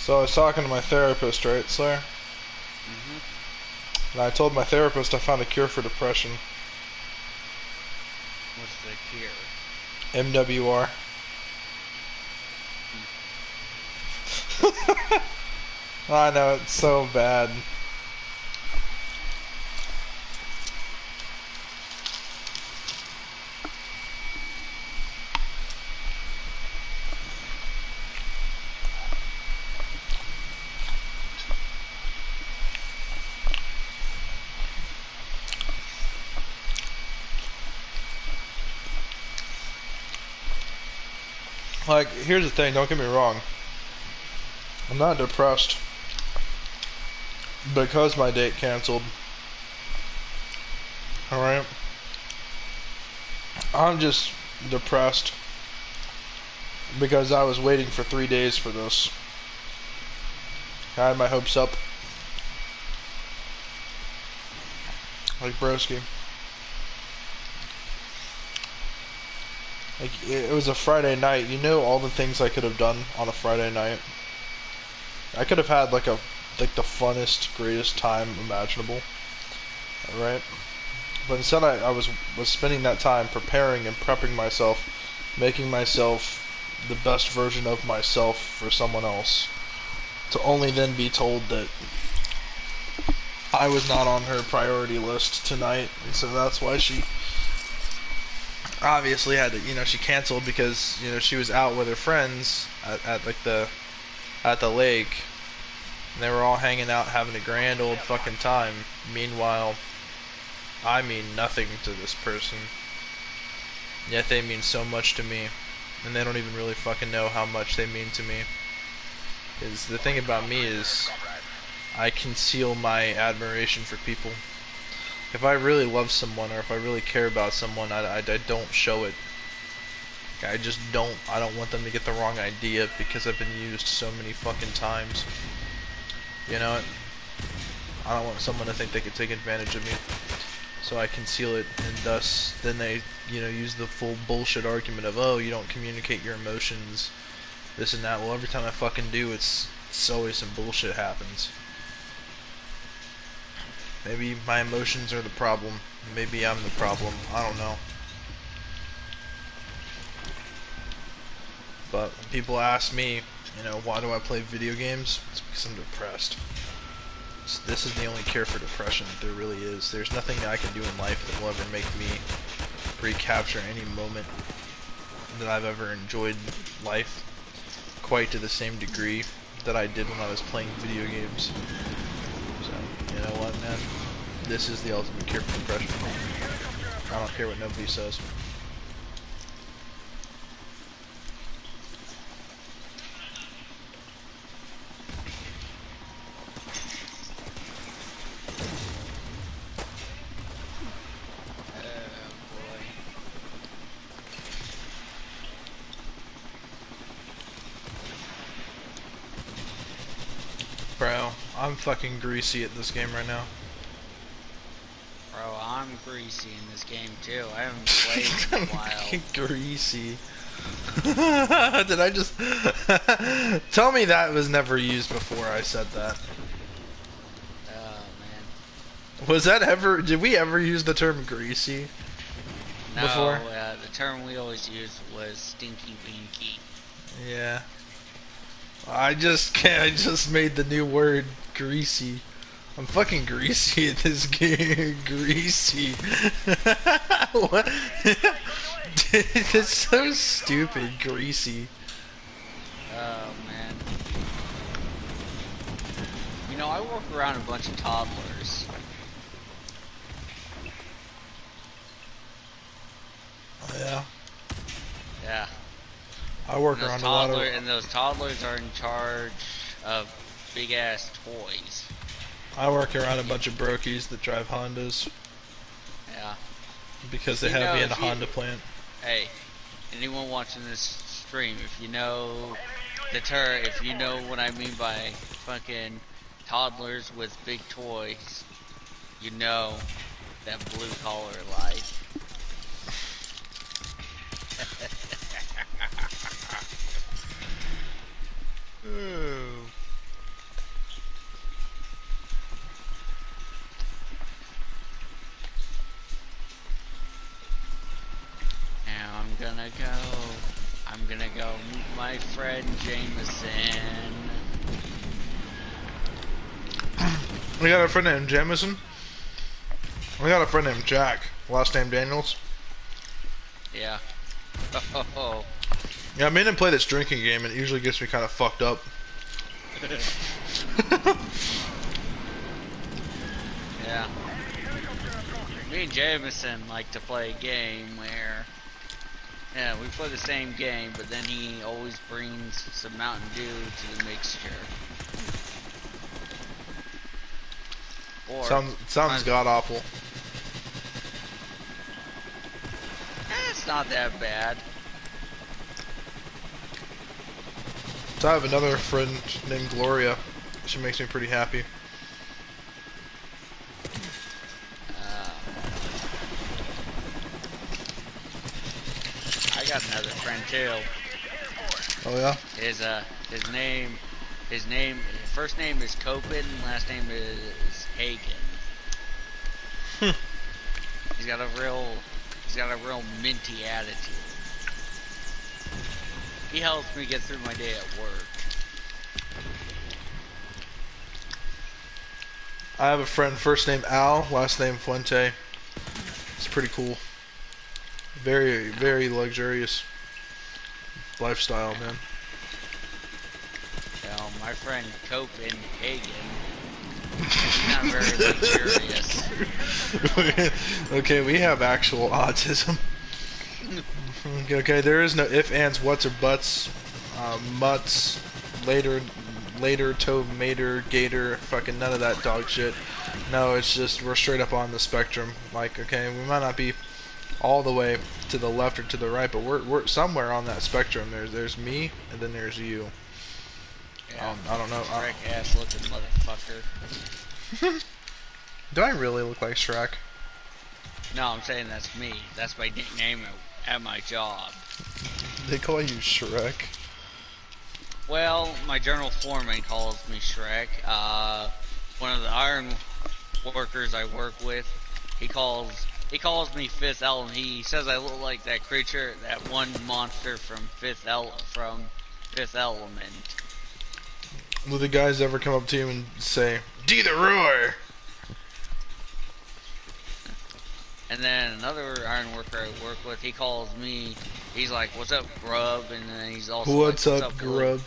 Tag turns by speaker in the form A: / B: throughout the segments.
A: So I was talking to my therapist, right, Slayer?
B: Mm-hmm.
A: And I told my therapist I found a cure for depression.
B: What's the cure?
A: MWR.
B: Hmm.
A: I know, it's so bad. Like, here's the thing, don't get me wrong. I'm not depressed because my date canceled. Alright? I'm just depressed because I was waiting for 3 days for this. I had my hopes up. Like broski. Like, it was a Friday night. You know all the things I could have done on a Friday night. I could have had like the funnest, greatest time imaginable. Right? But instead I was spending that time preparing and prepping myself, making myself the best version of myself for someone else. To only then be told that I was not on her priority list tonight. And so that's why she obviously had to, she canceled because, she was out with her friends at like at the lake. And they were all hanging out having a grand old fucking time. Meanwhile, I mean nothing to this person. Yet they mean so much to me. And they don't even really fucking know how much they mean to me. Because the thing about me is, I conceal my admiration for people. If I really love someone or if I really care about someone, I don't show it. I just don't. I don't want them to get the wrong idea because I've been used so many fucking times. You know what? I don't want someone to think they could take advantage of me. So I conceal it, and thus, then they, use the full bullshit argument of, oh, you don't communicate your emotions, this and that. Well, every time I fucking do, it's always some bullshit happens. Maybe my emotions are the problem. Maybe I'm the problem. I don't know. But when people ask me, why do I play video games? It's because I'm depressed. So this is the only cure for depression that there really is. There's nothing I can do in life that will ever make me recapture any moment that I've ever enjoyed life quite to the same degree that I did when I was playing video games. So, you know what, man? This is the ultimate cure for depression. I don't care what nobody says.
B: Oh boy.
A: Bro, I'm fucking greasy at this game right now.
B: Bro, I'm greasy in this game too. I haven't played in a while.
A: Greasy. Did I just... Tell me that was never used before I said that.
B: Oh man.
A: Was that ever... Did we ever use the term greasy
B: No,
A: before?
B: the term we always used was stinky winky.
A: Yeah. I just made the new word greasy. I'm fucking greasy at this game. Greasy. What? Dude, it's so stupid. Greasy.
B: Oh man. I work around a bunch of toddlers.
A: Yeah.
B: Yeah.
A: I work
B: And those
A: around a lot of...
B: those toddlers are in charge of big ass toys.
A: I work around a bunch of brokies that drive Hondas
B: Yeah.
A: because they have me in a Honda plant.
B: Hey, anyone watching this stream, if you know if you know what I mean by fucking toddlers with big toys, you know that blue collar life.
A: Oh.
B: I'm gonna go meet my friend Jameson.
A: We got a friend named Jamison. We got a friend named Jack. Last name Daniels.
B: Yeah. Oh.
A: Yeah, I made him play this drinking game, and it usually gets me kind of fucked up.
B: Yeah. Me and Jameson like to play a game where, yeah, we play the same game, but then he always brings some Mountain Dew to the mixture. Or
A: Sounds god awful.
B: it's not that bad.
A: So I have another friend named Gloria. She makes me pretty happy.
B: I got another friend too.
A: Oh yeah?
B: His first name is Copen, last name is Hagen. He's got a real minty attitude. He helps me get through my day at work.
A: I have a friend, first name Al, last name Fuente. It's pretty cool. Very, very luxurious lifestyle, man.
B: Well, my friend Copenhagen, he's not very luxurious.
A: Okay, we have actual autism. Okay, there is no if, ands, whats, or buts. Mutts, later, toe, mater, gator, fucking none of that dog shit. No, it's just we're straight up on the spectrum. Like, okay, we might not be all the way to the left or to the right, but we're somewhere on that spectrum. There's me, and then there's you.
B: Yeah,
A: I don't know.
B: Shrek ass looking motherfucker.
A: Do I really look like Shrek?
B: No, I'm saying that's me. That's my nickname at my job.
A: They call you Shrek.
B: Well, my general foreman calls me Shrek. One of the iron workers I work with, he calls me Fifth Element. He says I look like that creature, that one monster from Fifth Element.
A: Will the guys ever come up to you and say, "D the roar"?
B: And then another iron worker I work with, he calls me, he's like, "What's up, Grub?" And then he's also
A: What's
B: like,
A: up, Grub?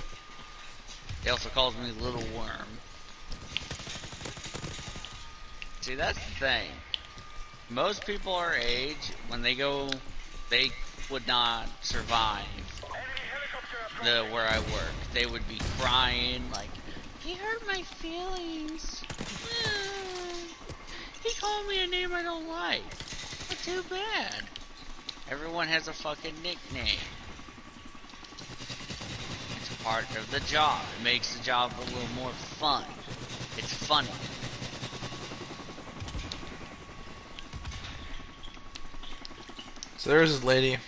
B: He also calls me Little Worm. See, that's the thing. Most people our age, when they go, they would not survive where I work. They would be crying, like, "He hurt my feelings. He called me a name I don't like. That's too bad." Everyone has a fucking nickname. It's part of the job. It makes the job a little more fun. It's funny.
A: So there's this lady,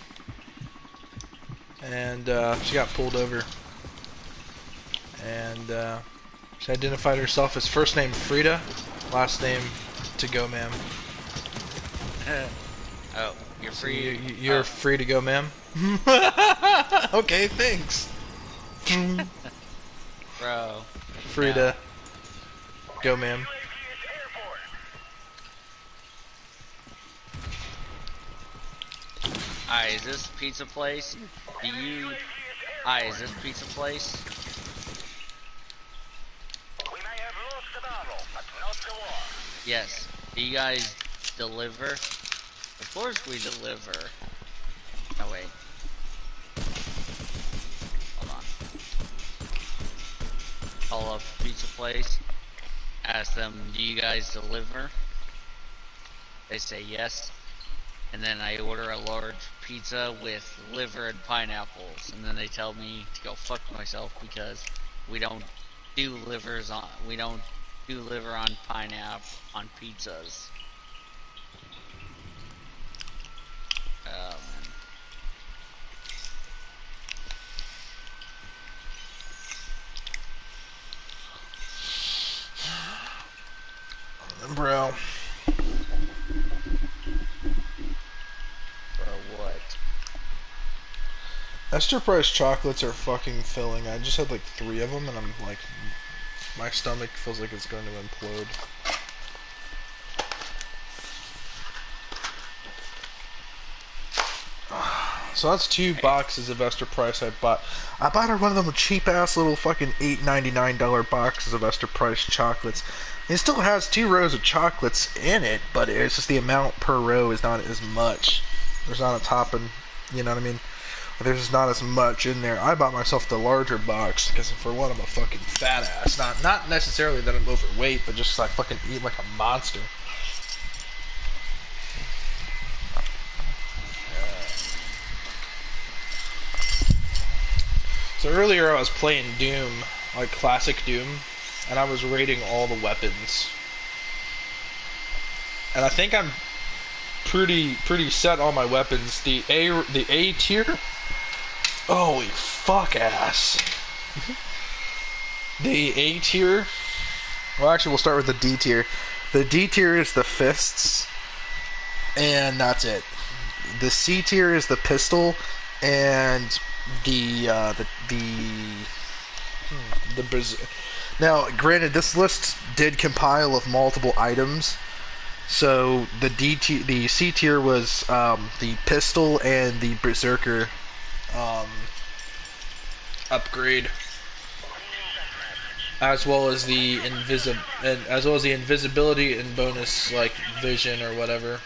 A: and she got pulled over, and she identified herself as first name Frida, last name To Go Ma'am.
B: Oh, you're free.
A: So you're free to go, ma'am. Okay, thanks.
B: Bro.
A: Frida, go, ma'am.
B: Is this pizza place? Is this pizza place?
C: We may have lost the battle, but not the war.
B: Yes. Do you guys deliver? Of course we deliver. Oh wait. Hold on. Call up pizza place. Ask them, do you guys deliver? They say yes. And then I order a large pizza with liver and pineapples, and then they tell me to go fuck myself because we don't do liver on pineapple on pizzas.
A: Bro.
B: Bro, what?
A: Esther Price chocolates are fucking filling. I just had like 3 of them, and I'm like, my stomach feels like it's going to implode. So that's 2 boxes of Esther Price I bought. I bought her one of them cheap ass little fucking $8.99 boxes of Esther Price chocolates. It still has 2 rows of chocolates in it, but it's just the amount per row is not as much. There's not a topping, you know what I mean? There's just not as much in there. I bought myself the larger box because for one, I'm a fucking fat ass. Not necessarily that I'm overweight, but just I fucking eat like a monster. So earlier I was playing Doom, like classic Doom, and I was rating all the weapons. And I think I'm pretty set on my weapons. The A tier. Holy fuck ass. The A tier. Well, actually, we'll start with the D tier. The D tier is the fists, and that's it. The C tier is the pistol, and the now, granted, this list did compile of multiple items. So the C tier was the pistol and the berserker upgrade, as well as the invisibility and bonus like vision or whatever.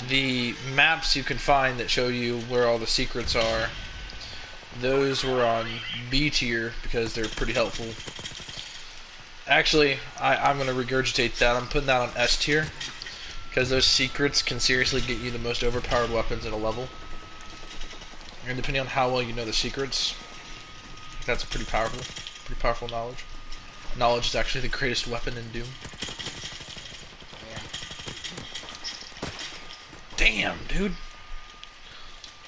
A: The maps you can find that show you where all the secrets are, those were on B tier because they're pretty helpful. Actually, I'm going to regurgitate that. I'm putting that on S tier because those secrets can seriously get you the most overpowered weapons in a level. And depending on how well you know the secrets, that's pretty powerful knowledge. Knowledge is actually the greatest weapon in Doom. Damn, dude.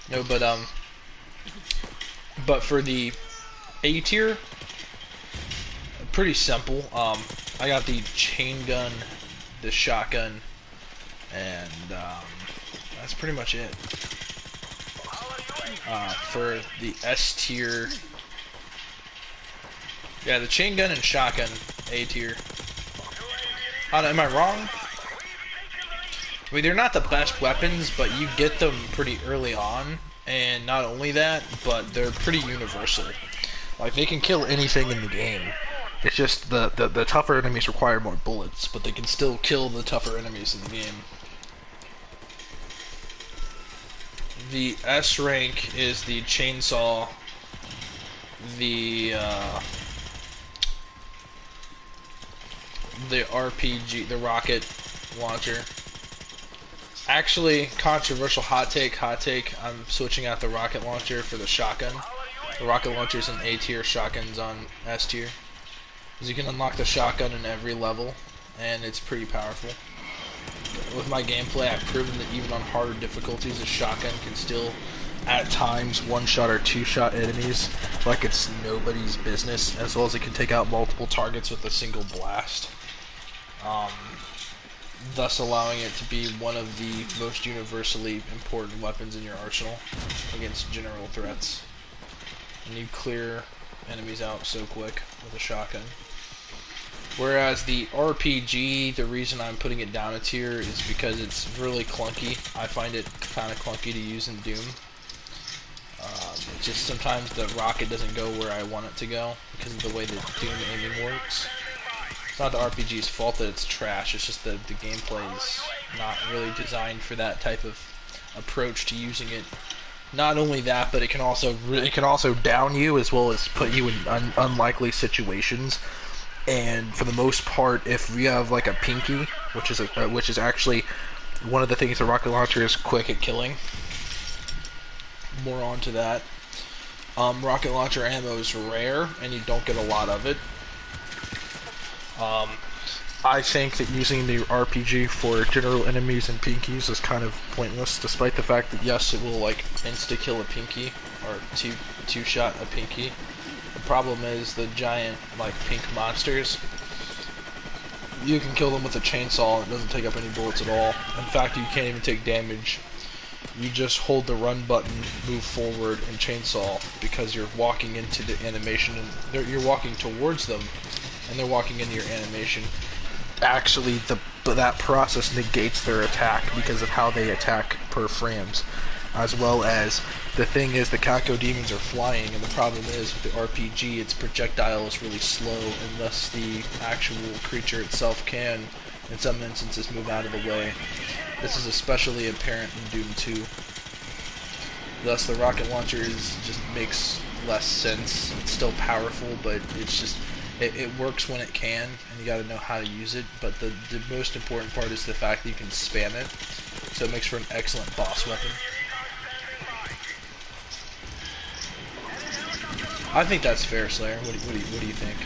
A: No, but for the A tier, pretty simple. I got the chain gun, the shotgun, and that's pretty much it. For the S tier, yeah, the chain gun and shotgun, A tier. Am I wrong? I mean, they're not the best weapons, but you get them pretty early on, and not only that, but they're pretty universal. Like, they can kill anything in the game. It's just the tougher enemies require more bullets, but they can still kill the tougher enemies in the game. The S rank is the chainsaw, the RPG, the rocket launcher. Actually, controversial hot take, I'm switching out the rocket launcher for the shotgun. The rocket launcher's an A tier, shotgun's on S tier. Because you can unlock the shotgun in every level, and it's pretty powerful. With my gameplay, I've proven that even on harder difficulties, a shotgun can still, at times, one-shot or two-shot enemies like it's nobody's business, as well as it can take out multiple targets with a single blast. Thus allowing it to be one of the most universally important weapons in your arsenal against general threats. And you clear enemies out so quick with a shotgun. Whereas the RPG, the reason I'm putting it down a tier is because it's really clunky. I find it kind of clunky to use in Doom. Just sometimes the rocket doesn't go where I want it to go because of the way that Doom aiming works. It's not the RPG's fault that it's trash, it's just that the gameplay is not really designed for that type of approach to using it. Not only that, but it can also down you as well as put you in unlikely situations. And for the most part, if you have like a pinky, which is actually one of the things the rocket launcher is quick at killing. More on to that. Rocket launcher ammo is rare, and you don't get a lot of it. I think that using the RPG for general enemies and pinkies is kind of pointless, despite the fact that yes, it will like insta-kill a pinky, or two-shot a pinky. The problem is the giant like pink monsters. You can kill them with a chainsaw and it doesn't take up any bullets at all. In fact, you can't even take damage. you just hold the run button, move forward, and chainsaw because you're walking into the animation and you're walking towards them, and they're walking into your animation. Actually, that process negates their attack because of how they attack per frames, as well as the thing is the Kako demons are flying, and the problem is with the RPG, its projectile is really slow, and thus the actual creature itself can, in some instances, move out of the way. This is especially apparent in Doom 2. Thus, the rocket launcher just makes less sense. It's still powerful, but it's just it works when it can, and you got to know how to use it. But the most important part is the fact that you can spam it, so it makes for an excellent boss weapon. I think that's fair, Slayer. What do you think?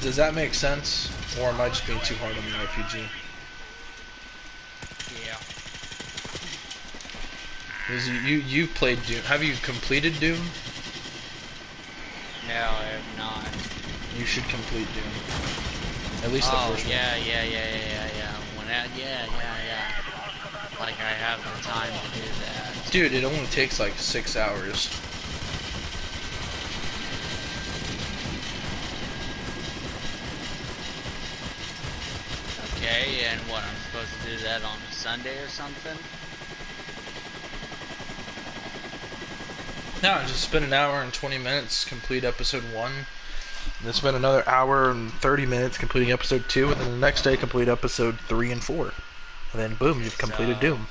A: Does that make sense, or am I just being too hard on the RPG?
B: Yeah.
A: You played Doom. Have you completed Doom?
B: No, I have not.
A: You should complete Doom. At least the first one.
B: Yeah. Like I have the time to do that.
A: Dude, it only takes like 6 hours.
B: Okay, and what, I'm supposed to do that on a Sunday or something?
A: No, just spend an hour and 20 minutes, complete episode 1. Then spend another hour and 30 minutes completing episode 2, and then the next day complete episode 3 and 4. And then boom, you've completed Doom.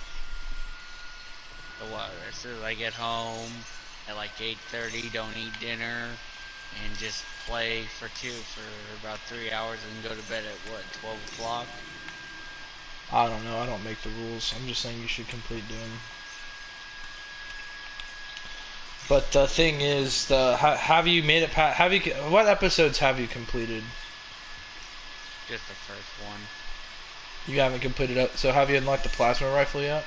B: So what, as soon as I get home at like 8:30, don't eat dinner, and just play for about 3 hours and go to bed at what, 12 o'clock?
A: I don't know, I don't make the rules. I'm just saying you should complete Doom. But the thing is, have you made it past, what episodes have you completed?
B: Just the first one.
A: You haven't completed it, so have you unlocked the plasma rifle yet?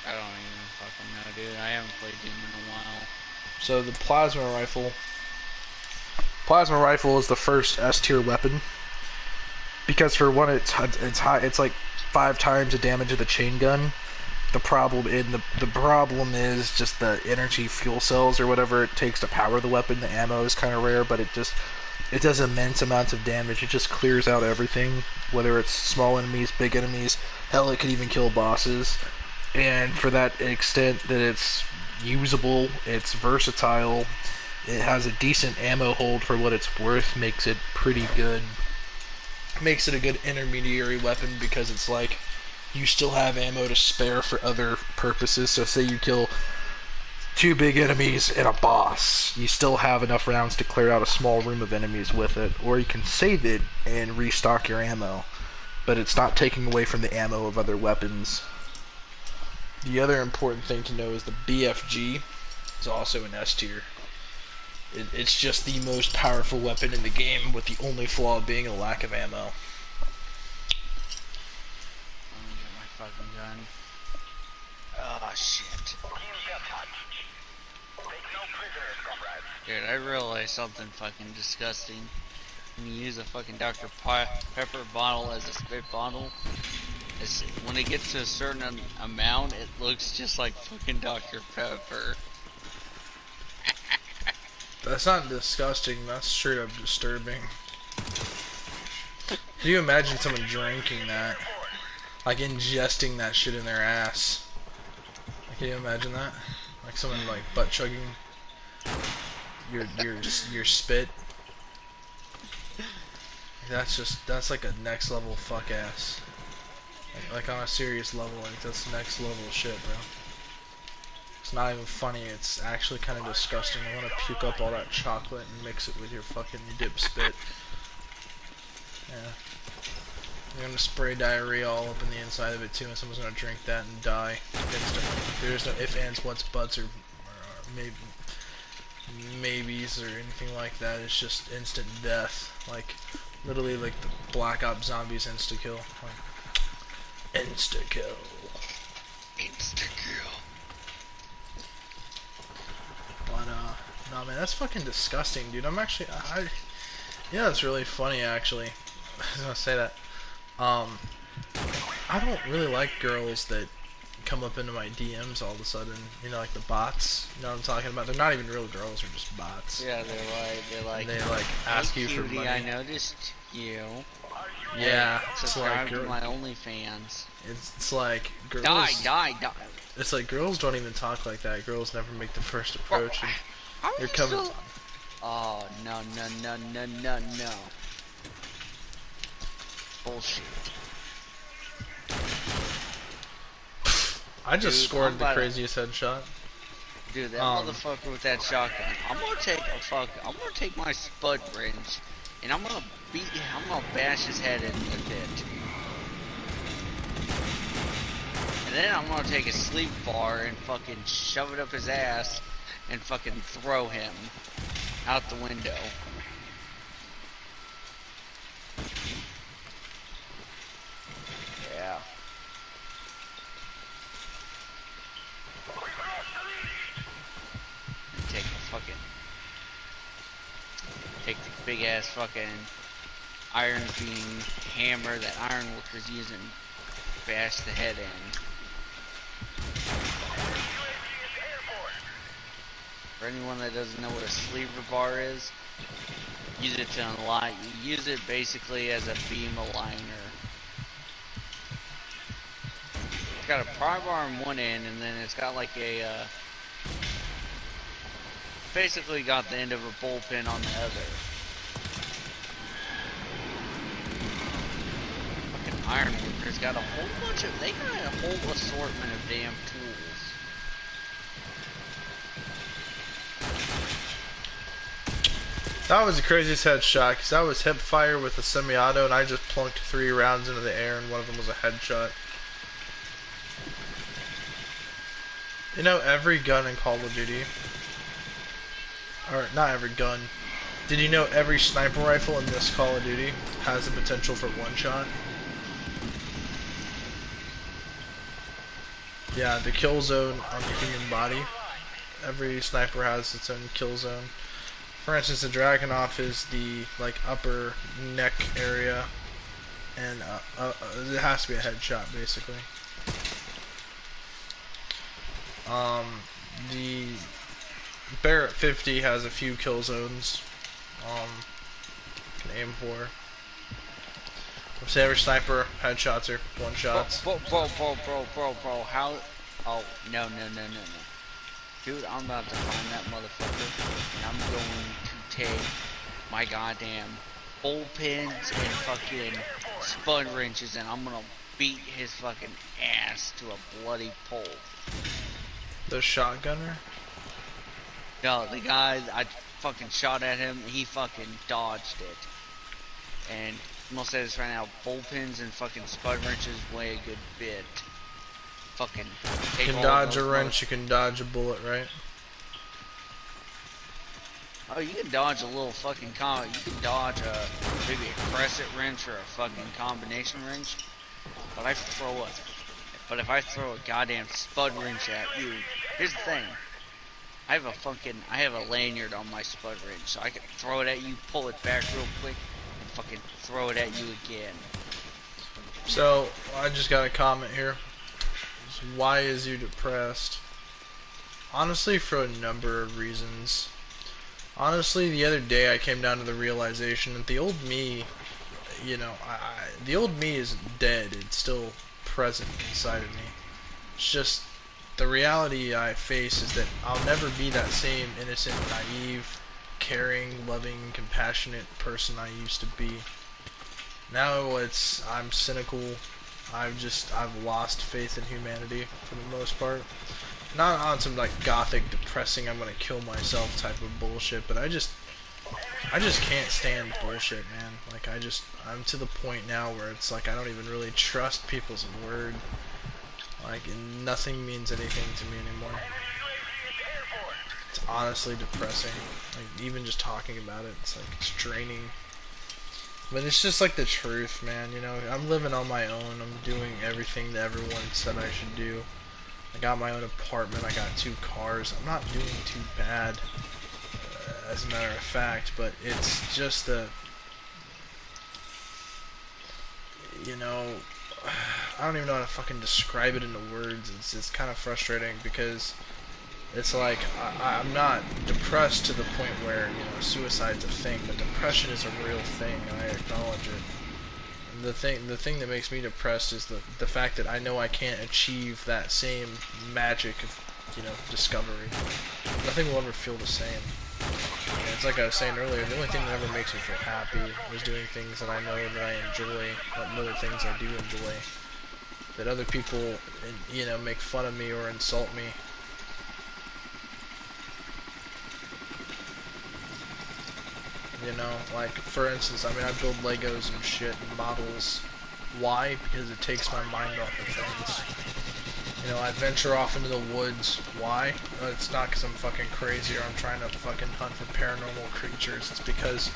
B: I don't even fucking know, dude. I haven't played Doom in a while.
A: So the plasma rifle is the first S tier weapon, because for one, it's high. It's like 5 times the damage of the chain gun. The problem is just the energy fuel cells or whatever it takes to power the weapon. The ammo is kind of rare, but it does immense amounts of damage. It just clears out everything, whether it's small enemies, big enemies. Hell, it could even kill bosses. And for that extent that it's usable, it's versatile, it has a decent ammo hold for what it's worth, makes it pretty good. Makes it a good intermediary weapon because it's like you still have ammo to spare for other purposes. So say you kill 2 big enemies and a boss, you still have enough rounds to clear out a small room of enemies with it, or you can save it and restock your ammo, but it's not taking away from the ammo of other weapons. The other important thing to know is the BFG is also an S tier. It's just the most powerful weapon in the game, with the only flaw being a lack of ammo.
B: Let me get my fucking gun. Oh shit. Dude, I realized something fucking disgusting. When you use a fucking Dr. Pepper bottle as a spit bottle, when it gets to a certain amount, it looks just like fucking Dr. Pepper.
A: That's not disgusting, that's straight up disturbing. Can you imagine someone drinking that? Like ingesting that shit in their ass? Can you imagine that? Like someone like butt chugging your spit? That's like a next level fuck ass. Like on a serious level, like that's next level shit, bro. It's not even funny, it's actually kind of disgusting. I want to puke up all that chocolate and mix it with your fucking dip spit. Yeah. You're gonna spray diarrhea all up in the inside of it too, and someone's gonna drink that and die instantly. There's no ifs, ands, whats, buts, or maybes or anything like that. It's just instant death. Like, literally like the Black Ops Zombies insta-kill. Like, insta-kill.
B: Insta-kill.
A: But, no man, that's fucking disgusting, dude. I'm actually, yeah, it's really funny actually. I was gonna say that. I don't really like girls that come up into my DMs all of a sudden. You know, like the bots. You know what I'm talking about? They're not even real girls. They're just bots.
B: Yeah, they're like,
A: And they like ask
B: hey,
A: you for
B: cutie,
A: money.
B: I noticed you.
A: Yeah,
B: Hey,
A: it's
B: subscribe
A: like
B: to my OnlyFans.
A: it's like girls.
B: Die.
A: It's like girls don't even talk like that. Girls never make the first
B: Bro,
A: approach. And
B: how are
A: you're
B: you
A: coming.
B: still? Oh no. Bullshit.
A: I just
B: Dude,
A: scored
B: I'm
A: the
B: about to-
A: craziest headshot.
B: Dude, that
A: Um,
B: motherfucker with that shotgun. I'm gonna take my spud wrench, and I'm gonna bash his head in with it. And then I'm gonna take a sleep bar and fucking shove it up his ass, and fucking throw him out the window. Yeah. And take the big ass fucking iron beam hammer that ironworkers use and bash the head in. For anyone that doesn't know what a sleeper bar is, use it to unlock. You use it basically as a beam aligner. It's got a pry bar on one end, and then it's got like a basically got the end of a bullpen on the other. Fucking ironworkers got a whole bunch of. They got a whole assortment of damn tools.
A: That was the craziest headshot because that was hip fire with a semi-auto, and I just plunked 3 rounds into the air, and one of them was a headshot. You know, every gun in Call of Duty, or not every gun, did you know every sniper rifle in this Call of Duty has the potential for one shot? Yeah, the kill zone on the human body. Every sniper has its own kill zone. For instance, the Dragunov is the like upper neck area, and it has to be a headshot basically. The Barrett 50 has a few kill zones. Can aim for. Say every sniper headshots are one shots.
B: Bro, how? Oh, no. Dude, I'm about to find that motherfucker, and I'm going to take my goddamn bullpens and fucking spud wrenches, and I'm gonna beat his fucking ass to a bloody pulp.
A: The shotgunner?
B: No, the guy, I fucking shot at him, he fucking dodged it. And I'm gonna say this right now, bullpens and fucking spud wrenches weigh a good bit. Fucking take
A: You can
B: all
A: dodge a
B: those
A: wrench, you can dodge a bullet, right?
B: Oh, you can dodge a little fucking you can dodge maybe a crescent wrench or a fucking combination wrench. But if I throw a goddamn spud wrench at you, here's the thing. I have a lanyard on my spud wrench, so I can throw it at you, pull it back real quick, and fucking throw it at you again.
A: So, I just got a comment here. Why is you depressed? Honestly, for a number of reasons. Honestly, the other day I came down to the realization that the old me, you know, the old me isn't dead. It's still present inside of me. It's just the reality I face is that I'll never be that same innocent, naive, caring, loving, compassionate person I used to be. Now I'm cynical. I've lost faith in humanity for the most part. Not on some like gothic, depressing, I'm gonna kill myself type of bullshit, but I just can't stand bullshit, man. Like I'm to the point now where it's like I don't even really trust people's word. Like nothing means anything to me anymore. It's honestly depressing. Like even just talking about it, it's like it's draining. But it's just like the truth, man. You know, I'm living on my own. I'm doing everything that everyone said I should do. I got my own apartment. I got 2 cars. I'm not doing too bad, as a matter of fact. But it's just you know, I don't even know how to fucking describe it into words. It's kind of frustrating because it's like I'm not depressed to the point where, you know, suicide's a thing, but depression is a real thing, and I acknowledge it. And the thing that makes me depressed is the fact that I know I can't achieve that same magic of, you know, discovery. Nothing will ever feel the same. And it's like I was saying earlier, the only thing that ever makes me feel happy is doing things that I know that I enjoy, other things I do enjoy. That other people, you know, make fun of me or insult me. You know, like, for instance, I mean, I build Legos and shit and models. Why? Because it takes my mind off of things. You know, I venture off into the woods. Why? It's not because I'm fucking crazy or I'm trying to fucking hunt for paranormal creatures. It's because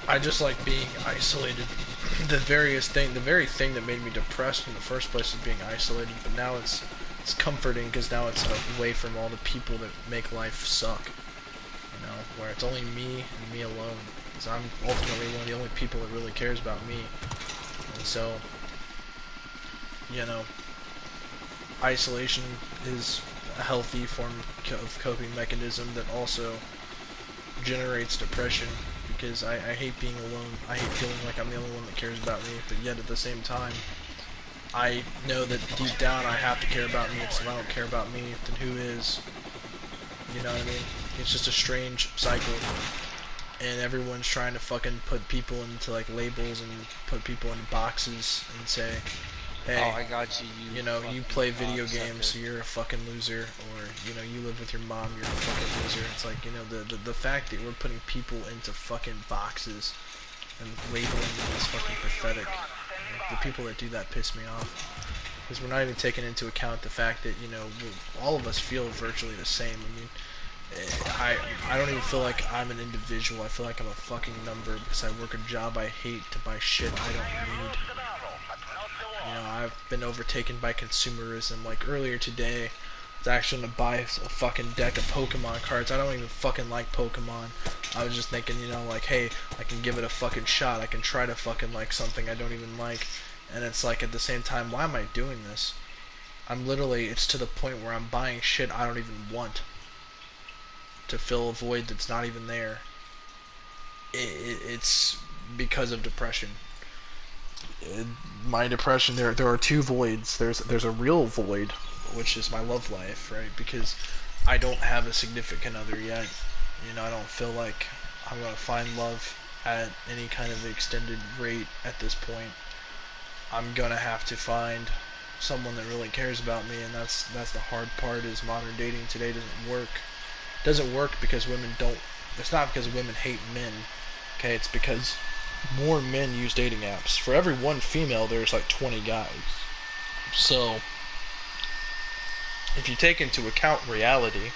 A: I just like being isolated. The very thing that made me depressed in the first place is being isolated, but now it's comforting because now it's away from all the people that make life suck. You know, where it's only me and me alone. Because I'm ultimately one of the only people that really cares about me. And so, you know, isolation is a healthy form of coping mechanism that also generates depression. Because I hate being alone. I hate feeling like I'm the only one that cares about me, but yet at the same time, I know that deep down I have to care about me, so if I don't care about me, then who is? You know what I mean? It's just a strange cycle, and everyone's trying to fucking put people into like labels and put people into boxes and say, hey,
B: Oh, I got you.
A: You know, you play video games, so you're a fucking loser, or, you know, you live with your mom, you're a fucking loser. It's like, you know, the fact that we're putting people into fucking boxes and labeling them is fucking pathetic. Like, the people that do that piss me off. Because we're not even taking into account the fact that, you know, all of us feel virtually the same. I mean, I don't even feel like I'm an individual. I feel like I'm a fucking number because I work a job I hate to buy shit I don't need. You know, I've been overtaken by consumerism. Like earlier today, I was actually gonna buy a fucking deck of Pokemon cards. I don't even fucking like Pokemon. I was just thinking, you know, like, hey, I can give it a fucking shot. I can try to fucking like something I don't even like. And it's like, at the same time, why am I doing this? I'm literally, it's to the point where I'm buying shit I don't even want to fill a void that's not even there. It's because of depression. My depression, there are two voids. There's a real void, which is my love life, right? Because I don't have a significant other yet. You know, I don't feel like I'm gonna find love at any kind of extended rate at this point. I'm gonna have to find someone that really cares about me, and that's the hard part. Is modern dating today doesn't work. It doesn't work because women don't. It's not because women hate men. Okay, it's because more men use dating apps. For every one female, there's like 20 guys. So, if you take into account reality,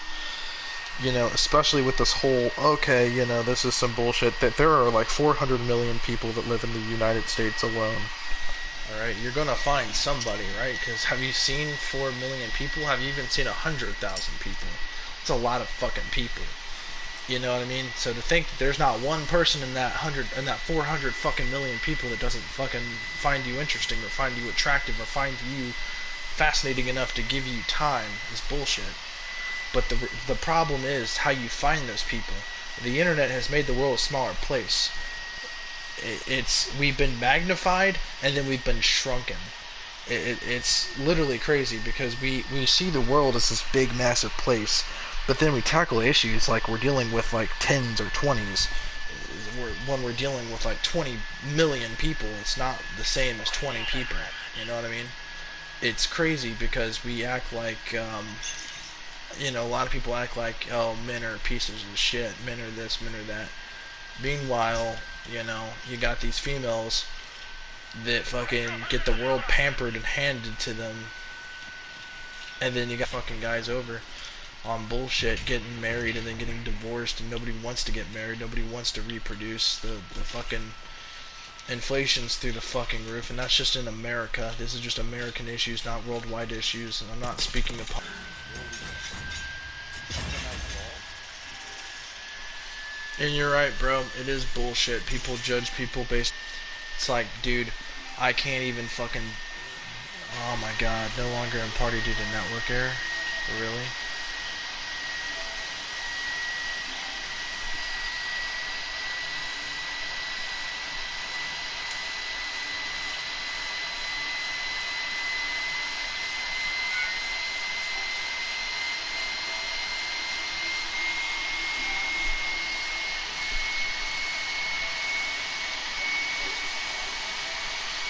A: you know, especially with this whole, okay, you know, this is some bullshit, that there are like 400 million people that live in the United States alone. Alright, you're gonna find somebody, right? Because have you seen 4 million people? Have you even seen 100,000 people? It's a lot of fucking people. You know what I mean? So to think that there's not one person in that 400 fucking million people that doesn't fucking find you interesting or find you attractive or find you fascinating enough to give you time is bullshit. But the problem is how you find those people. The internet has made the world a smaller place. We've been magnified and then we've been shrunken. It's literally crazy because we see the world as this big massive place, but then we tackle issues like we're dealing with like 10s or 20s. When we're dealing with like 20 million people, it's not the same as 20 people. You know what I mean? It's crazy because we act like, you know, a lot of people act like, oh, men are pieces of shit, men are this, men are that. Meanwhile, you know, you got these females that fucking get the world pampered and handed to them, and then you got fucking guys over on bullshit getting married and then getting divorced, and nobody wants to get married, nobody wants to reproduce. The fucking inflation's through the fucking roof, and that's just in America. This is just American issues, not worldwide issues, and I'm not speaking upon. And you're right, bro. It is bullshit. People judge people based. It's like, dude, I can't even fucking. Oh my god, no longer in party due to network error? Really?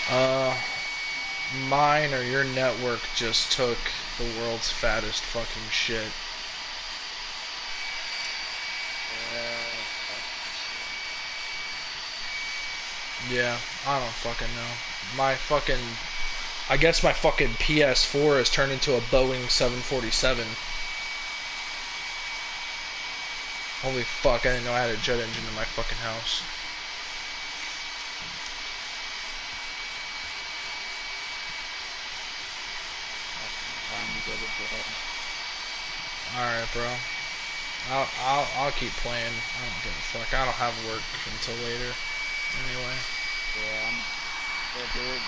A: Uh, mine or your network just took the world's fattest fucking shit. Yeah, I don't fucking know. I guess my fucking PS4 has turned into a Boeing 747. Holy fuck, I didn't know I had a jet engine in my fucking house.
B: Time to go to bed.
A: Alright, bro. I'll keep playing. I don't give a fuck. I don't have work until later. Anyway.
B: Yeah, dude.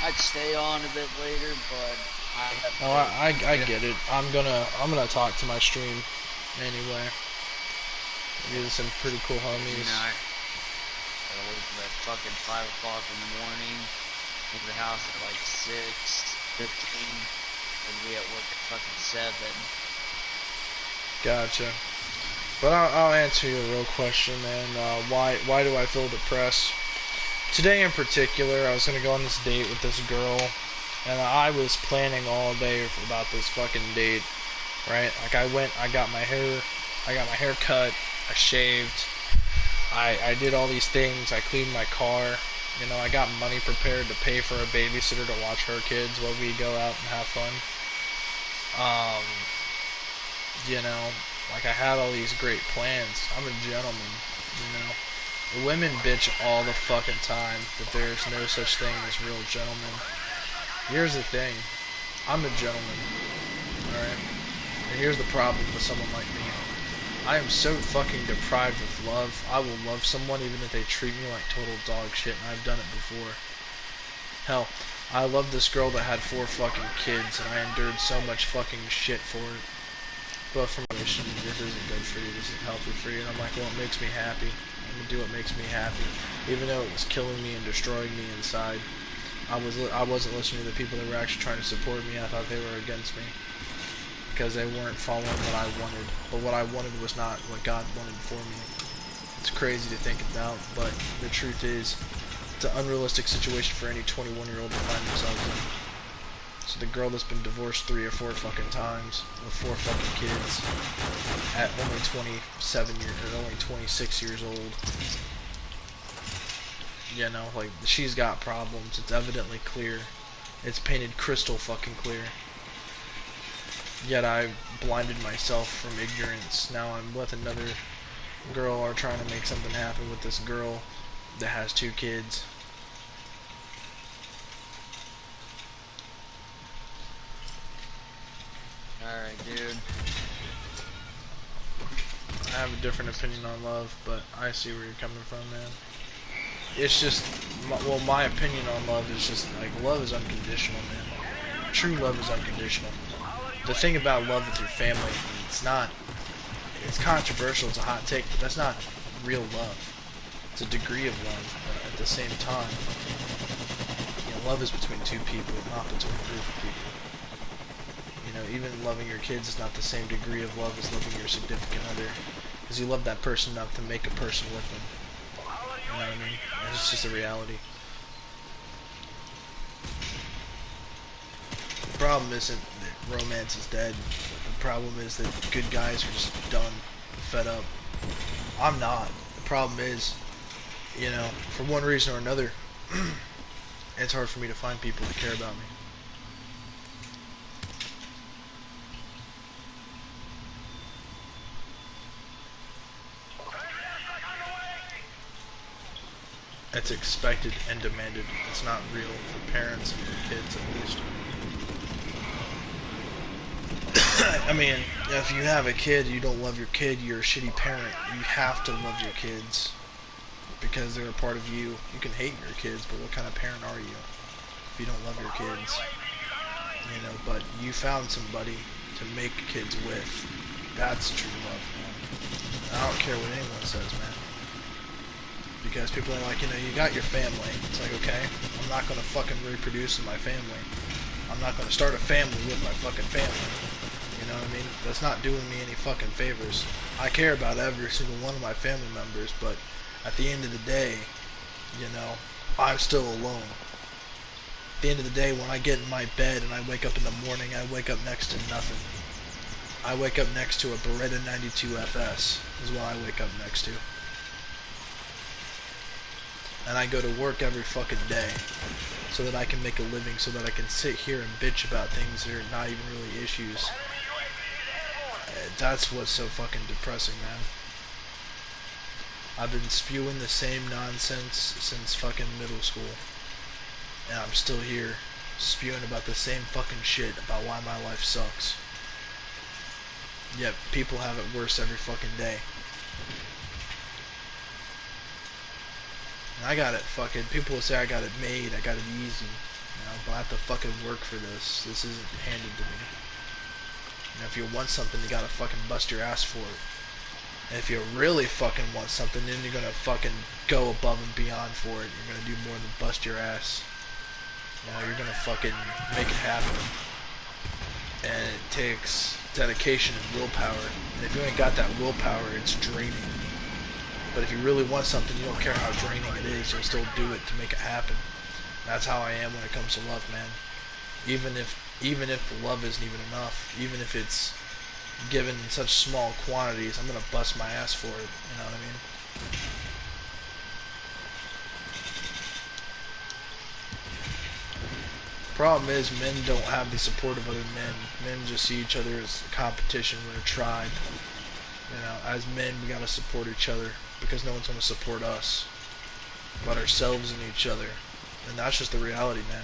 B: I'd stay on a bit later, but I have
A: Oh, I get it. I'm gonna talk to my stream anyway. These are some pretty cool homies.
B: I gotta wake up at fucking 5 o'clock in the morning. Leave the house at like 6:15, and be at work at fucking 7.
A: Gotcha. But I'll answer your real question, man. Why do I feel depressed? Today in particular, I was gonna go on this date with this girl, and I was planning all day about this fucking date, right? Like I got my hair cut, I shaved, I did all these things, I cleaned my car, you know, I got money prepared to pay for a babysitter to watch her kids while we go out and have fun. You know, like I had all these great plans. I'm a gentleman, you know. The women bitch all the fucking time that there's no such thing as real gentlemen. Here's the thing. I'm a gentleman. Alright? And here's the problem with someone like me. I am so fucking deprived of love. I will love someone even if they treat me like total dog shit, and I've done it before. Hell, I loved this girl that had 4 fucking kids, and I endured so much fucking shit for it. But from my mission, this isn't good for you, this isn't healthy for you, and I'm like, well, it makes me happy. I'm gonna do what makes me happy. Even though it was killing me and destroying me inside. I wasn't listening to the people that were actually trying to support me. I thought they were against me. Because they weren't following what I wanted. But what I wanted was not what God wanted for me. It's crazy to think about, but the truth is, it's an unrealistic situation for any 21-year-old to find themselves in. So the girl that's been divorced 3 or 4 fucking times with 4 fucking kids at only 26 years old. You know, like, she's got problems. It's evidently clear. It's painted crystal fucking clear. Yet I blinded myself from ignorance. Now I'm with another girl or trying to make something happen with this girl that has 2 kids.
B: Alright, dude.
A: I have a different opinion on love, but I see where you're coming from, man. It's just, well, my opinion on love is just, like, love is unconditional, man. True love is unconditional. The thing about love with your family, it's controversial, it's a hot take, but that's not real love. It's a degree of love, but at the same time, you know, love is between 2 people, not between a group of people. You know, even loving your kids is not the same degree of love as loving your significant other. Because you love that person enough to make a person with them. You know what I mean? It's just a reality. The problem isn't that romance is dead. The problem is that good guys are just done, fed up. I'm not. The problem is, you know, for one reason or another, it's hard for me to find people that care about me. It's expected and demanded. It's not real for parents and for kids, at least. I mean, if you have a kid, you don't love your kid, you're a shitty parent. You have to love your kids because they're a part of you. You can hate your kids, but what kind of parent are you if you don't love your kids? you know, but you found somebody to make kids with. That's true love, man. I don't care what anyone says, man. Because people are like, you know, you got your family. It's like, okay, I'm not gonna fucking reproduce in my family. I'm not gonna start a family with my fucking family. You know what I mean? That's not doing me any fucking favors. I care about every single one of my family members, but at the end of the day, you know, I'm still alone. At the end of the day, when I get in my bed and I wake up in the morning, I wake up next to nothing. I wake up next to a Beretta 92 FS, is what I wake up next to. And I go to work every fucking day so that I can make a living, so that I can sit here and bitch about things that are not even really issues. That's what's so fucking depressing, man. I've been spewing the same nonsense since fucking middle school. And I'm still here, spewing about the same fucking shit about why my life sucks. Yet people have it worse every fucking day. And I got it fucking, people will say I got it made, I got it easy. You know, but I have to fucking work for this. This isn't handed to me. You know, if you want something, you gotta fucking bust your ass for it. And if you really fucking want something, then you're gonna fucking go above and beyond for it. You're gonna do more than bust your ass. You know, you're gonna fucking make it happen. And it takes dedication and willpower. And if you ain't got that willpower, it's draining. But if you really want something, you don't care how draining it is, you'll still do it to make it happen. That's how I am when it comes to love, man. Even if the love isn't even enough, even if it's given in such small quantities, I'm gonna bust my ass for it. You know what I mean? Problem is, men don't have the support of other men. Men just see each other as a competition. We're a tribe. You know, as men, we gotta support each other because no one's gonna support us but ourselves and each other. And that's just the reality, man.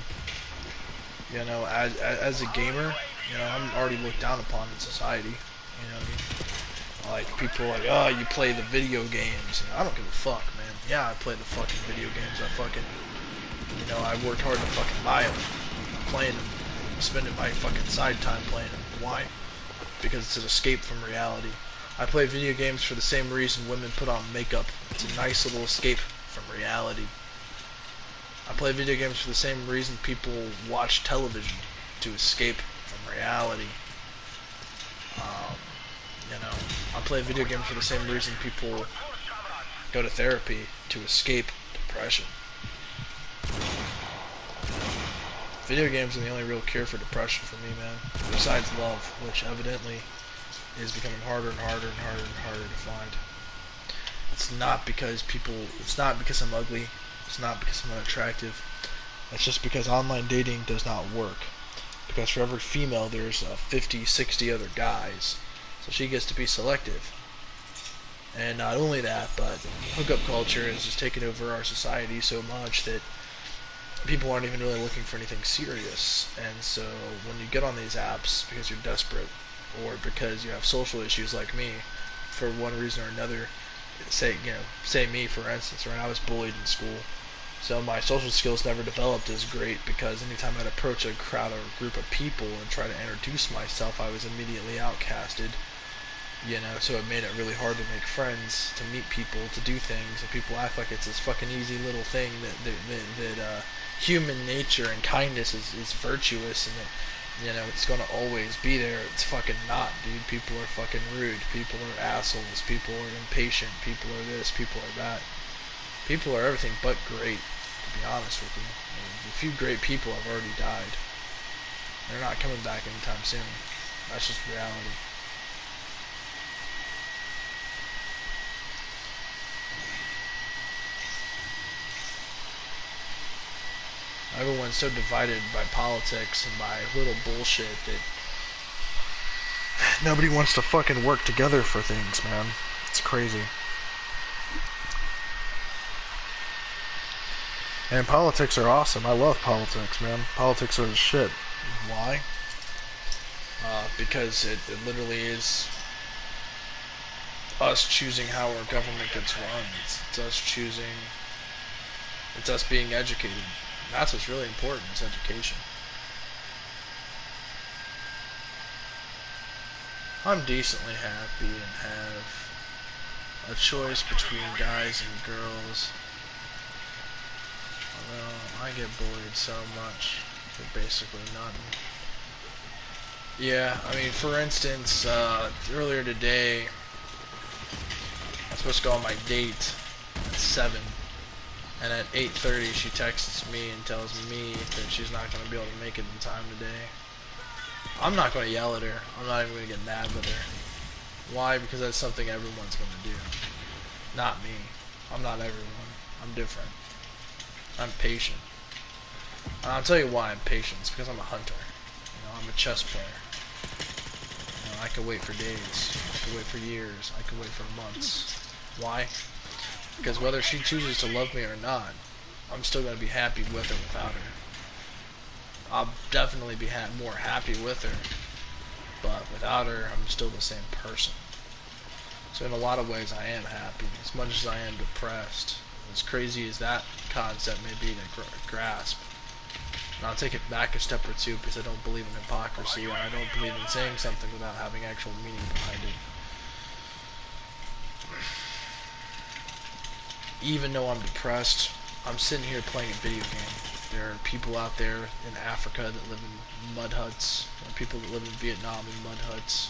A: You know, as a gamer, you know, I'm already looked down upon in society. You know what I mean? Like, people are like, oh, you play the video games. I don't give a fuck, man. Yeah, I play the fucking video games. I fucking, you know, I worked hard to fucking buy them. I'm playing them. I'm spending my fucking side time playing them. Why? Because it's an escape from reality. I play video games for the same reason women put on makeup. It's a nice little escape from reality. I play video games for the same reason people watch television, to escape from reality. You know, I play video games for the same reason people go to therapy, to escape depression. Video games are the only real cure for depression for me, man. Besides love, which evidently is becoming harder and harder and harder and harder to find. It's not because I'm ugly. It's not because I'm unattractive. It's just because online dating does not work. Because for every female, there's 50, 60 other guys. So she gets to be selective. And not only that, but hookup culture has just taken over our society so much that people aren't even really looking for anything serious. And so when you get on these apps because you're desperate, or because you have social issues like me, for one reason or another, say me for instance, right? I was bullied in school, so my social skills never developed as great, because anytime I'd approach a crowd or a group of people and try to introduce myself, I was immediately outcasted. You know, so it made it really hard to make friends, to meet people, to do things, and people act like it's this fucking easy little thing that human nature and kindness is virtuous, and that, you know, it's gonna always be there. It's fucking not, dude. People are fucking rude. People are assholes. People are impatient. People are this. People are that. People are everything but great, to be honest with you. I mean, the few great people have already died. They're not coming back anytime soon. That's just reality. Everyone's so divided by politics and by little bullshit that nobody wants to fucking work together for things, man. It's crazy. And politics are awesome. I love politics, man. Politics are the shit. Why? Because it literally is us choosing how our government gets run. It's us choosing. It's us being educated. That's what's really important, is education. I'm decently happy and have a choice between guys and girls. Although I get bullied so much for basically nothing. Yeah, I mean, for instance, earlier today, I was supposed to go on my date at 7, and at 8:30 she texts me and tells me that she's not going to be able to make it in time today. I'm not going to yell at her. I'm not even going to get mad with her. Why? Because that's something everyone's going to do. Not me. I'm not everyone. I'm different. I'm patient. And I'll tell you why I'm patient. It's because I'm a hunter. You know, I'm a chess player. You know, I can wait for days. I can wait for years. I can wait for months. Why? Because whether she chooses to love me or not, I'm still going to be happy with or without her. I'll definitely be more happy with her, but without her, I'm still the same person. So in a lot of ways, I am happy, as much as I am depressed. As crazy as that concept may be to grasp. And I'll take it back a step or two, because I don't believe in hypocrisy, and I don't believe in saying something without having actual meaning behind it. Even though I'm depressed, I'm sitting here playing a video game. There are people out there in Africa that live in mud huts. There are people that live in Vietnam in mud huts.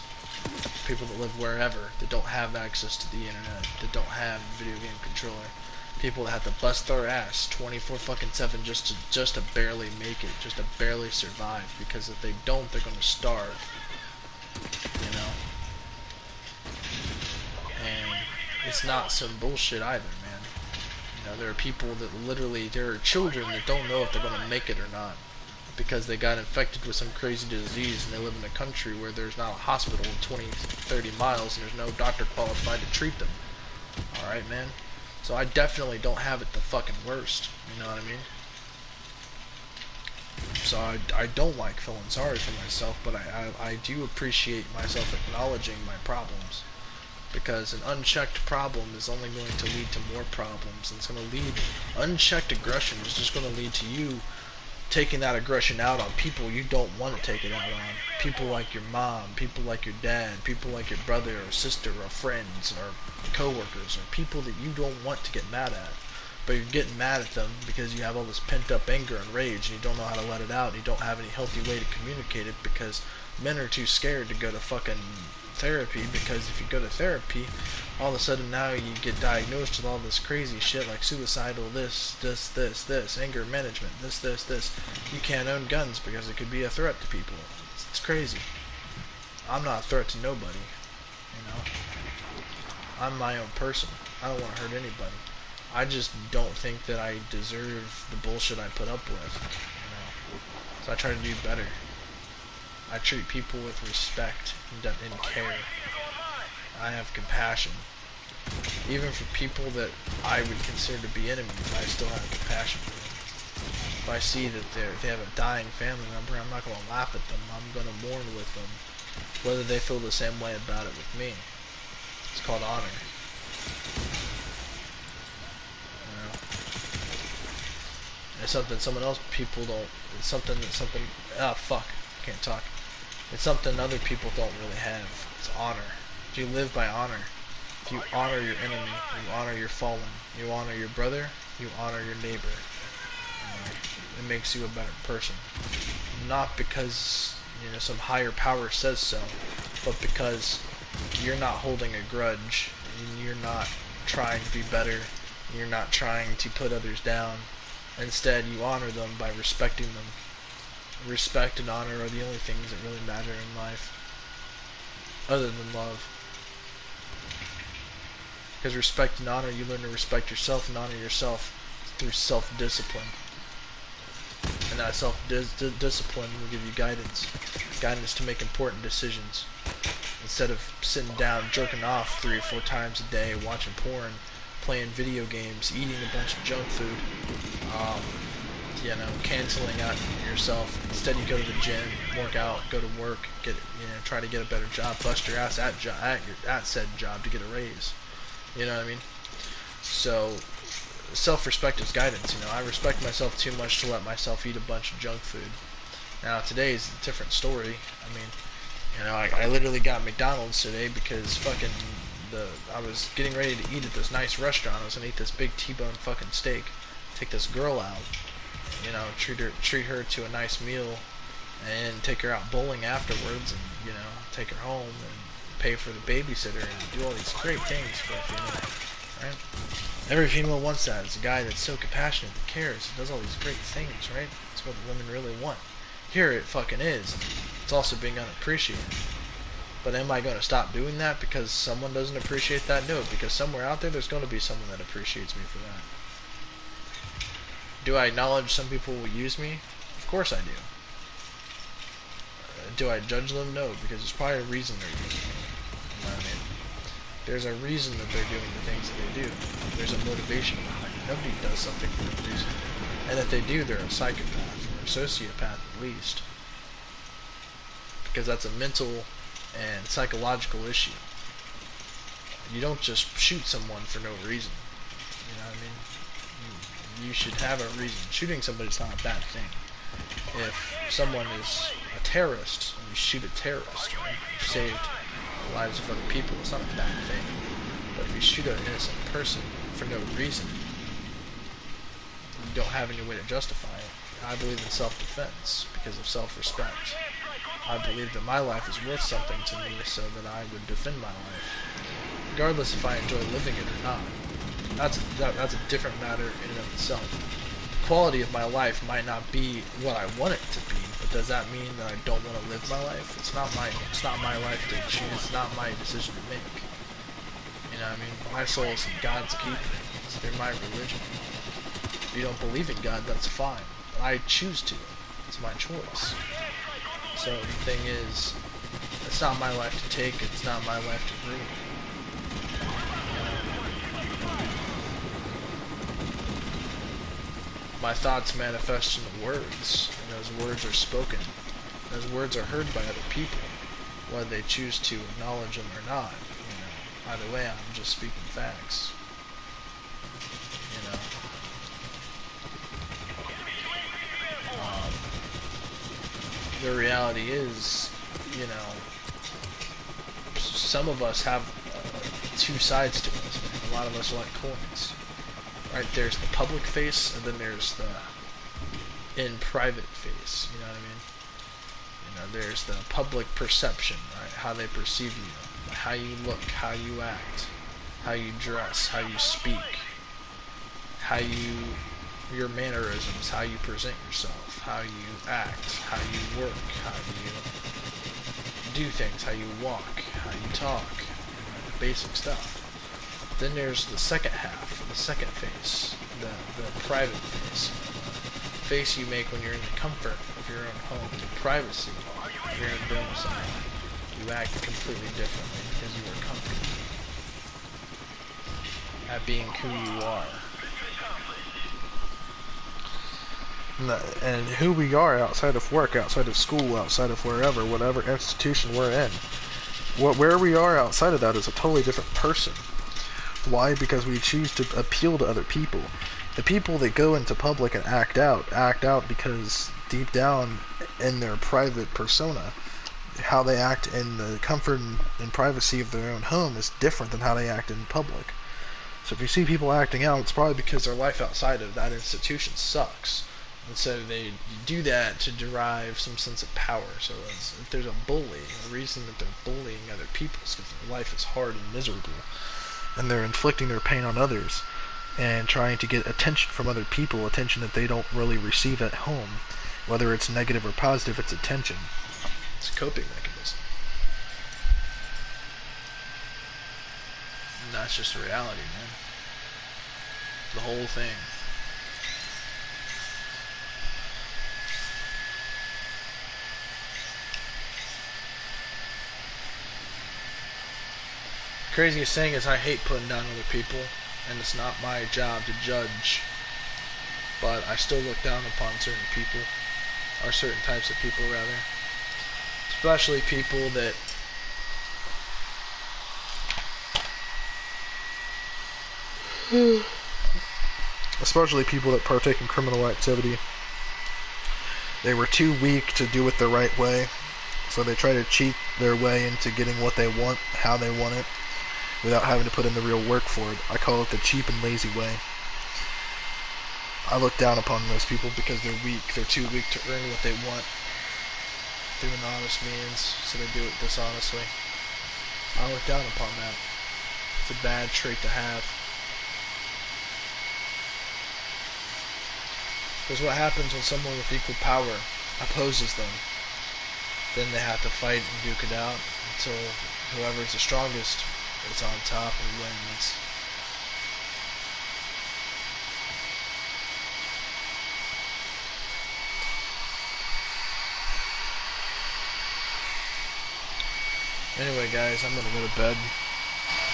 A: People that live wherever that don't have access to the internet, that don't have a video game controller. People that have to bust their ass 24/7 just to barely make it, just to barely survive. Because if they don't, they're gonna starve. You know. And it's not some bullshit either, man. You know, there are people that literally, there are children that don't know if they're going to make it or not because they got infected with some crazy disease and they live in a country where there's not a hospital 20, 30 miles and there's no doctor qualified to treat them. Alright, man? So I definitely don't have it the fucking worst. You know what I mean? So I don't like feeling sorry for myself, but I do appreciate myself acknowledging my problems. Because an unchecked problem is only going to lead to more problems. And it's going to lead, unchecked aggression is just going to lead to you taking that aggression out on people you don't want to take it out on. People like your mom, people like your dad, people like your brother or sister or friends or coworkers or people that you don't want to get mad at. But you're getting mad at them because you have all this pent up anger and rage and you don't know how to let it out and you don't have any healthy way to communicate it because men are too scared to go to fucking therapy, because if you go to therapy, all of a sudden now you get diagnosed with all this crazy shit like suicidal this, anger management, this. You can't own guns because it could be a threat to people. It's crazy. I'm not a threat to nobody, you know. I'm my own person. I don't want to hurt anybody. I just don't think that I deserve the bullshit I put up with, you know. So I try to do better. I treat people with respect and care. I have compassion. Even for people that I would consider to be enemies, I still have compassion for them. If I see that they have a dying family member, I'm not going to laugh at them. I'm going to mourn with them, whether they feel the same way about it with me. It's called honor. You know? It's something people don't. It's something fuck. I can't talk. It's something other people don't really have. It's honor. If you live by honor, if you honor your enemy, you honor your fallen, you honor your brother, you honor your neighbor. It makes you a better person. Not because, you know, some higher power says so, but because you're not holding a grudge, and you're not trying to be better, you're not trying to put others down. Instead, you honor them by respecting them. Respect and honor are the only things that really matter in life, other than love. Because respect and honor, you learn to respect yourself and honor yourself through self-discipline. And that self-discipline will give you guidance. Guidance to make important decisions. Instead of sitting down, jerking off 3 or 4 times a day, watching porn, playing video games, eating a bunch of junk food, you know, canceling out yourself. Instead, you go to the gym, work out, go to work, try to get a better job, bust your ass at said job to get a raise. You know what I mean? So, self-respect is guidance. You know, I respect myself too much to let myself eat a bunch of junk food. Now, today's a different story. I mean, You know, I literally got McDonald's today because fucking I was getting ready to eat at this nice restaurant. I was gonna eat this big T-bone fucking steak, take this girl out, you know, treat her to a nice meal, and take her out bowling afterwards, and you know, take her home and pay for the babysitter and do all these great things for a female, right? Every female wants that. It's a guy that's so compassionate, that cares, that does all these great things, right? That's what women really want. Here it fucking is. It's also being unappreciated. But am I going to stop doing that because someone doesn't appreciate that? No, because somewhere out there's going to be someone that appreciates me for that. Do I acknowledge some people will use me? Of course I do. Do I judge them? No, because there's probably a reason they're using me. You know what I mean? There's a reason that they're doing the things that they do. There's a motivation behind it. Nobody does something for no reason. And if they do, they're a psychopath, or a sociopath at least. Because that's a mental and psychological issue. You don't just shoot someone for no reason. You know what I mean? You should have a reason. Shooting somebody's not a bad thing. If someone is a terrorist and you shoot a terrorist, right? You've saved the lives of other people. It's not a bad thing. But if you shoot an innocent person for no reason, you don't have any way to justify it. I believe in self-defense because of self-respect. I believe that my life is worth something to me, so that I would defend my life, regardless if I enjoy living it or not. That's a different matter in and of itself. The quality of my life might not be what I want it to be, but does that mean that I don't want to live my life? It's not my life to choose. It's not my decision to make. You know what I mean? My soul is in God's keeping. It's through my religion. If you don't believe in God, that's fine. I choose to. It's my choice. So the thing is, it's not my life to take, it's not my life to ruin. My thoughts manifest in the words, and those words are spoken. Those words are heard by other people, whether they choose to acknowledge them or not. You know, either way, I'm just speaking facts. You know. The reality is, you know, some of us have two sides to us. A lot of us are like coins. Right? There's the public face, and then there's the in private face. You know what I mean? You know, there's the public perception, right? How they perceive you, how you look, how you act, how you dress, how you speak, your mannerisms, how you present yourself, how you act, how you work, how you do things, how you walk, how you talk, the basic stuff. Then there's the second half, the second face, the private face, the face you make when you're in the comfort of your own home, the privacy of your own domicile. You act completely differently because you are comfortable at being who you are. And who we are outside of work, outside of school, outside of wherever, whatever institution we're in. Where we are outside of that is a totally different person. Why? Because we choose to appeal to other people. The people that go into public and act out because deep down in their private persona, how they act in the comfort and privacy of their own home is different than how they act in public. So if you see people acting out, it's probably because their life outside of that institution sucks. And so they do that to derive some sense of power. So if there's a bully, the reason that they're bullying other people is because their life is hard and miserable. And they're inflicting their pain on others and trying to get attention from other people, attention that they don't really receive at home. Whether it's negative or positive, it's attention. It's a coping mechanism. And that's just the reality, man. The whole thing. Craziest thing is I hate putting down other people, and it's not my job to judge, but I still look down upon certain people, or certain types of people rather, especially people that partake in criminal activity. They were too weak to do it the right way, So they try to cheat their way into getting what they want, how they want it, without having to put in the real work for it. I call it the cheap and lazy way. I look down upon those people because they're weak. They're too weak to earn what they want through an honest means, so they do it dishonestly. I look down upon that. It's a bad trait to have. Because what happens when someone with equal power opposes them? Then they have to fight and duke it out until whoever's the strongest is on top and wins. Anyway guys, I'm gonna go to bed.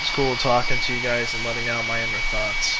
A: It's cool talking to you guys and letting out my inner thoughts.